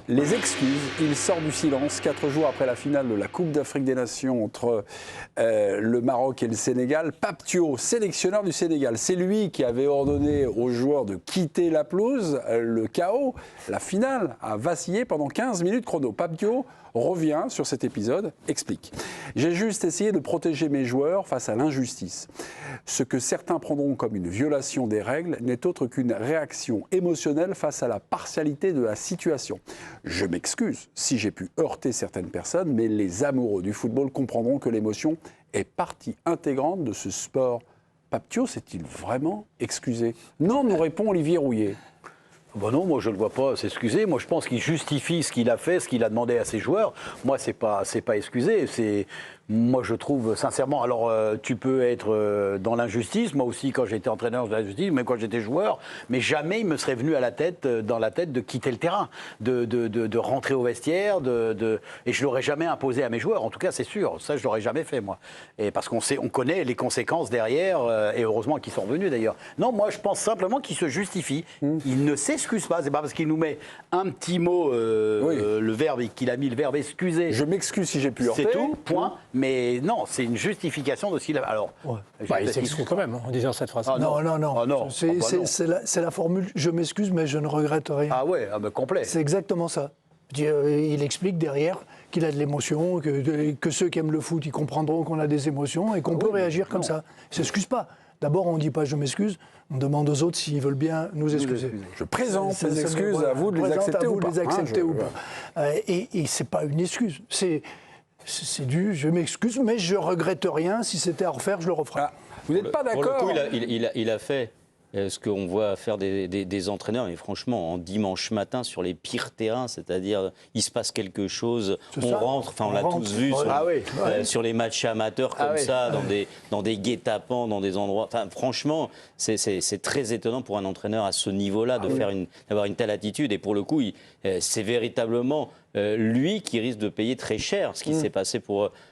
Les excuses, il sort du silence 4 jours après la finale de la Coupe d'Afrique des Nations entre le Maroc et le Sénégal. Pape Thiaw, sélectionneur du Sénégal, c'est lui qui avait ordonné aux joueurs de quitter la pelouse. Le chaos, la finale a vacillé pendant 15 minutes chrono. Pape Thiaw revient sur cet épisode, explique. J'ai juste essayé de protéger mes joueurs face à l'injustice. Ce que certains prendront comme une violation des règles n'est autre qu'une réaction émotionnelle face à la partialité de la situation. Je m'excuse si j'ai pu heurter certaines personnes, mais les amoureux du football comprendront que l'émotion est partie intégrante de ce sport. Pape Thiaw s'est-il vraiment excusé? Non, nous répond Olivier Rouillet. Bon non, moi je ne le vois pas s'excuser. Moi je pense qu'il justifie ce qu'il a fait, ce qu'il a demandé à ses joueurs. Moi c'est pas excusé. Moi je trouve sincèrement, alors tu peux être dans l'injustice, moi aussi quand j'étais entraîneur de l'injustice, même quand j'étais joueur, mais jamais il me serait venu dans la tête de quitter le terrain, de rentrer au vestiaire, et je l'aurais jamais imposé à mes joueurs, en tout cas c'est sûr, ça je l'aurais jamais fait moi. Et parce qu'on connaît les conséquences derrière, et heureusement qu'ils sont revenus d'ailleurs. Non, moi je pense simplement qu'il se justifie, il ne s'excuse pas, c'est pas parce qu'il nous met un petit mot, le verbe, qu'il a mis le verbe excuser. Je m'excuse si j'ai pu heurter. C'est tout, point. Mais non, c'est une justification de ce qu'il a. Alors, il s'excuse quand même en disant cette phrase. Ah, non. C'est la formule « je m'excuse, mais je ne regrette rien ». Ah ouais, complet. C'est exactement ça. Il explique derrière qu'il a de l'émotion, que ceux qui aiment le foot, ils comprendront qu'on a des émotions et qu'on peut réagir comme ça. Il ne s'excuse pas. D'abord, on ne dit pas « je m'excuse », on demande aux autres s'ils veulent bien nous excuser. Je présente les excuses, à vous de les accepter ou pas. Et ce n'est pas une excuse. C'est du « je m'excuse, mais je regrette rien. Si c'était à refaire, je le referais ». Vous n'êtes pas d'accord? Pour le coup, il a fait ce qu'on voit faire des entraîneurs, mais franchement, en dimanche matin, sur les pires terrains, c'est-à-dire, il se passe quelque chose, on rentre, enfin, on l'a tous vu sur les matchs amateurs comme ça, dans des guet-apens, dans des endroits. Enfin, franchement, c'est très étonnant pour un entraîneur à ce niveau-là d'avoir une telle attitude. Et pour le coup, c'est véritablement lui qui risque de payer très cher ce qui s'est passé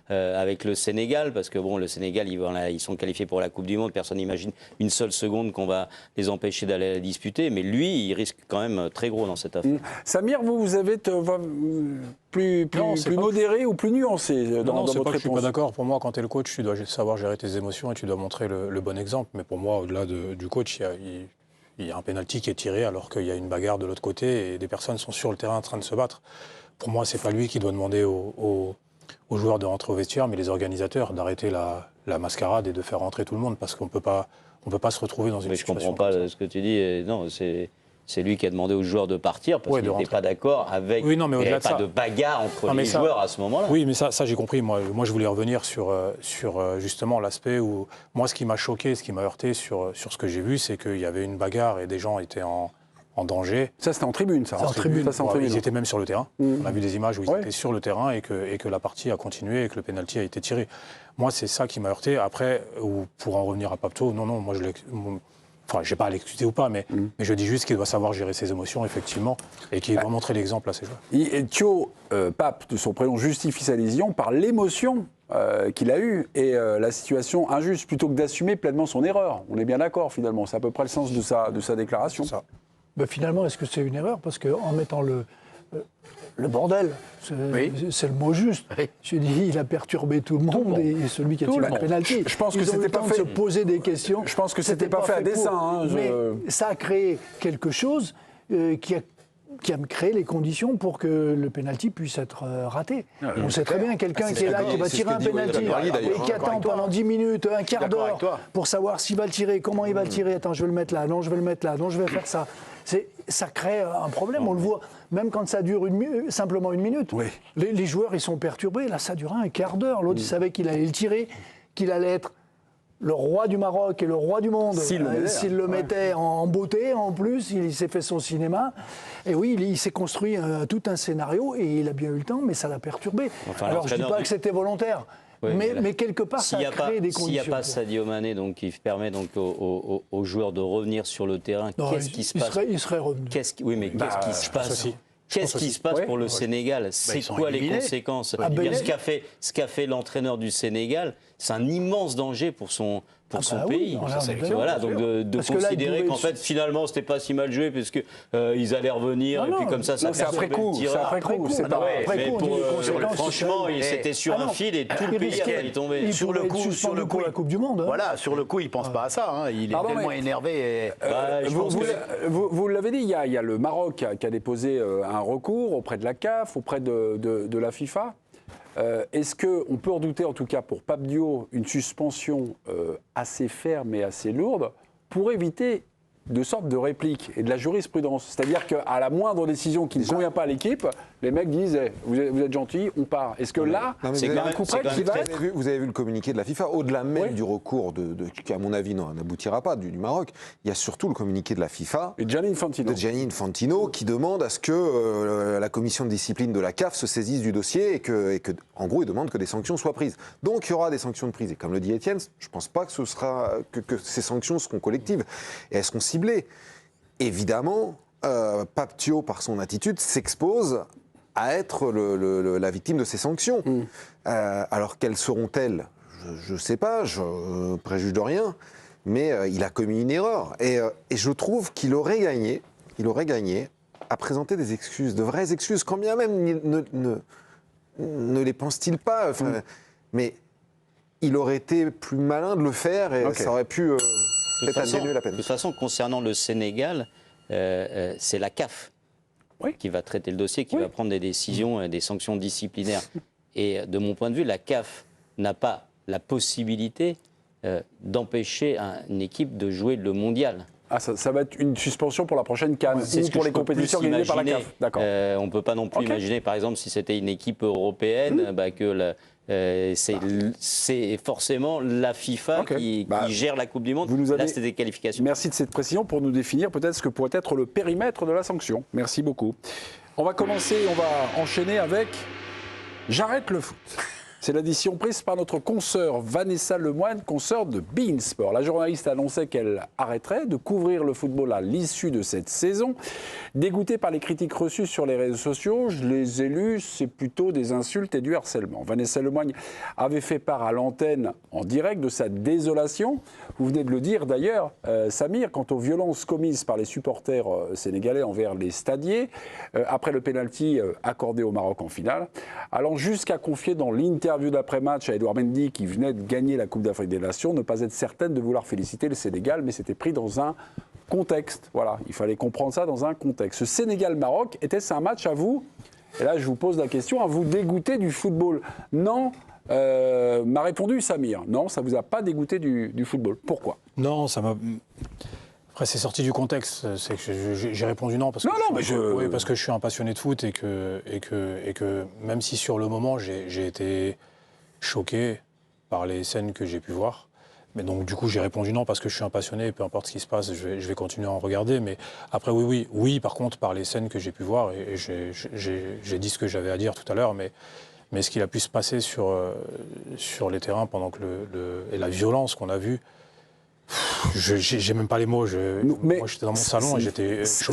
avec le Sénégal, parce que bon, le Sénégal, ils sont qualifiés pour la Coupe du Monde, personne n'imagine une seule seconde qu'on va les empêcher d'aller la disputer, mais lui, il risque quand même très gros dans cette affaire. Samir, vous avez plus modéré ou plus nuancé dans votre réponse? Je ne suis pas d'accord. Pour moi, quand tu es le coach, tu dois savoir gérer tes émotions et tu dois montrer le bon exemple. Mais pour moi, au-delà du coach, il y a un pénalty qui est tiré alors qu'il y a une bagarre de l'autre côté et des personnes sont sur le terrain en train de se battre. Pour moi, ce n'est pas lui qui doit demander aux joueurs de rentrer au vestiaire, mais les organisateurs d'arrêter la mascarade et de faire rentrer tout le monde, parce qu'on ne peut pas se retrouver dans une situation. Mais je ne comprends pas ce que tu dis. Non, c'est lui qui a demandé aux joueurs de partir, parce qu'il n'était pas d'accord avec... Oui, non, mais au-delà de ça... pas de bagarre entre les joueurs à ce moment-là. Oui, mais ça j'ai compris. Moi, je voulais revenir sur justement l'aspect où... Moi, ce qui m'a choqué, ce qui m'a heurté sur ce que j'ai vu, c'est qu'il y avait une bagarre et des gens étaient en danger. Ça, c'était en tribune, ça. Ils étaient même sur le terrain. On a vu des images où ils étaient sur le terrain et que la partie a continué et que le pénalty a été tiré. Moi, c'est ça qui m'a heurté. Après, pour en revenir à Pape Thiaw, non, moi, je n'ai pas à l'excuser ou pas, mais je dis juste qu'il doit savoir gérer ses émotions, effectivement, et qu'il doit montrer l'exemple à ses joueurs. Thiaw, Pape, de son prénom, justifie sa décision par l'émotion qu'il a eue et la situation injuste, plutôt que d'assumer pleinement son erreur. On est bien d'accord, finalement. C'est à peu près le sens de sa déclaration. Ça. Ben finalement, est-ce que c'est une erreur? Parce qu'en mettant le bordel, c'est le mot juste. Je dis, il a perturbé tout le monde et celui qui a tiré le pénalty. Je pense que c'était pas fait. De se poser des questions. Je pense que c'était pas fait à dessein. Mais ça a créé quelque chose qui a créé les conditions pour que le pénalty puisse être raté. On sait très bien, quelqu'un qui est là, qui va tirer un pénalty et qui attend pendant 10 minutes, un quart d'heure pour savoir s'il va le tirer, comment il va le tirer. Attends, je vais le mettre là, non, je vais le mettre là, non, je vais faire ça. Ça crée un problème, on le voit, même quand ça dure simplement 1 minute. Oui. Les joueurs, ils sont perturbés. Là, ça dure un quart d'heure. L'autre, il savait qu'il allait le tirer, qu'il allait être le roi du Maroc et le roi du monde. S'il le mettait en beauté, en plus, il s'est fait son cinéma. Et oui, il s'est construit tout un scénario et il a bien eu le temps, mais ça l'a perturbé. Alors, je ne dis pas que c'était volontaire. Oui, mais quelque part, ça a créé des conditions. S'il n'y a pas Sadio Mané qui permet donc aux joueurs de revenir sur le terrain, qu'est-ce qui se passe? Il serait revenu. Qu'est-ce qui se passe? Qu'est-ce qui se passe pour le Sénégal? C'est quoi les conséquences? Ce qu'a fait l'entraîneur du Sénégal, c'est un immense danger pour pour son pays. Voilà, donc de considérer qu'en fait, finalement, c'était pas si mal joué, parce que ils allaient revenir, et puis comme ça c'est après coup. C'est après coup. C'est pas après coup. Franchement, c'était sur un fil et tout le pays a failli tomber. Sur le coup, la Coupe du Monde. Voilà, sur le coup, il pense pas à ça. Il est tellement énervé. Vous l'avez dit, il y a le Maroc qui a déposé un recours auprès de la CAF, auprès de la FIFA. Est-ce qu'on peut redouter, en tout cas pour Pape Diop, une suspension assez ferme et assez lourde pour éviter de sorte de réplique et de la jurisprudence? C'est-à-dire qu'à la moindre décision qui ne convient pas à l'équipe, les mecs disent vous êtes gentils, on part. Est-ce que là, c'est un coup près qui va être... Vous avez vu le communiqué de la FIFA, au-delà même du recours qui, à mon avis, n'aboutira pas, du Maroc. Il y a surtout le communiqué de la FIFA, de Gianni Infantino, qui demande à ce que la commission de discipline de la CAF se saisisse du dossier et que en gros, il demande que des sanctions soient prises. Donc, il y aura des sanctions de prise. Et comme le dit Étienne, je ne pense pas que ces sanctions seront collectives. Et elles seront ciblées. Évidemment, Pape Diop, par son attitude, s'expose à être la victime de ces sanctions. Alors, quelles seront-elles? Je ne sais pas, je préjuge de rien, mais il a commis une erreur. Et je trouve qu'il aurait gagné à présenter des excuses, de vraies excuses, quand bien même ne les pense-t-il pas. Mais il aurait été plus malin de le faire et ça aurait pu peut-être atténuer la peine. De toute façon, concernant le Sénégal, c'est la CAF qui va traiter le dossier, qui va prendre des décisions, des sanctions disciplinaires. Et de mon point de vue, la CAF n'a pas la possibilité d'empêcher une équipe de jouer le mondial. Ah, ça va être une suspension pour la prochaine CAN, ou pour les compétitions organisées par la CAF. D'accord. On ne peut pas non plus imaginer, par exemple, si c'était une équipe européenne, que c'est forcément la FIFA qui gère la Coupe du Monde. Là, c'était des qualifications. Merci de cette précision pour nous définir peut-être ce que pourrait être le périmètre de la sanction. Merci beaucoup. On va enchaîner avec J'arrête le foot. C'est l'addition prise par notre consoeur Vanessa Lemoine, consoeur de beIN Sport. La journaliste annonçait qu'elle arrêterait de couvrir le football à l'issue de cette saison. Dégoûtée par les critiques reçues sur les réseaux sociaux, je les ai lues, c'est plutôt des insultes et du harcèlement. Vanessa Lemoine avait fait part à l'antenne en direct de sa désolation. Vous venez de le dire d'ailleurs, Samir, quant aux violences commises par les supporters sénégalais envers les stadiers, après le pénalty accordé au Maroc en finale, allant jusqu'à confier dans l'interview d'après-match à Edouard Mendy, qui venait de gagner la Coupe d'Afrique des Nations, ne pas être certaine de vouloir féliciter le Sénégal, mais c'était pris dans un contexte. Voilà, il fallait comprendre ça dans un contexte. Ce Sénégal-Maroc, était-ce un match à vous, et là je vous pose la question, à vous dégoûter du football? Non, m'a répondu Samir. Non, ça ne vous a pas dégoûté du football. Pourquoi? Non, ça m'a... Après, c'est sorti du contexte. C'est que j'ai répondu non parce que parce que je suis un passionné de foot et que même si sur le moment j'ai été choqué par les scènes que j'ai pu voir, mais donc du coup j'ai répondu non parce que je suis un passionné et peu importe ce qui se passe, je vais continuer à en regarder. Mais après oui, par contre par les scènes que j'ai pu voir et j'ai dit ce que j'avais à dire tout à l'heure, mais ce qu'il a pu se passer sur les terrains pendant que et la violence qu'on a vue. J'ai même pas les mots. Moi, j'étais dans mon salon et j'étais choqué.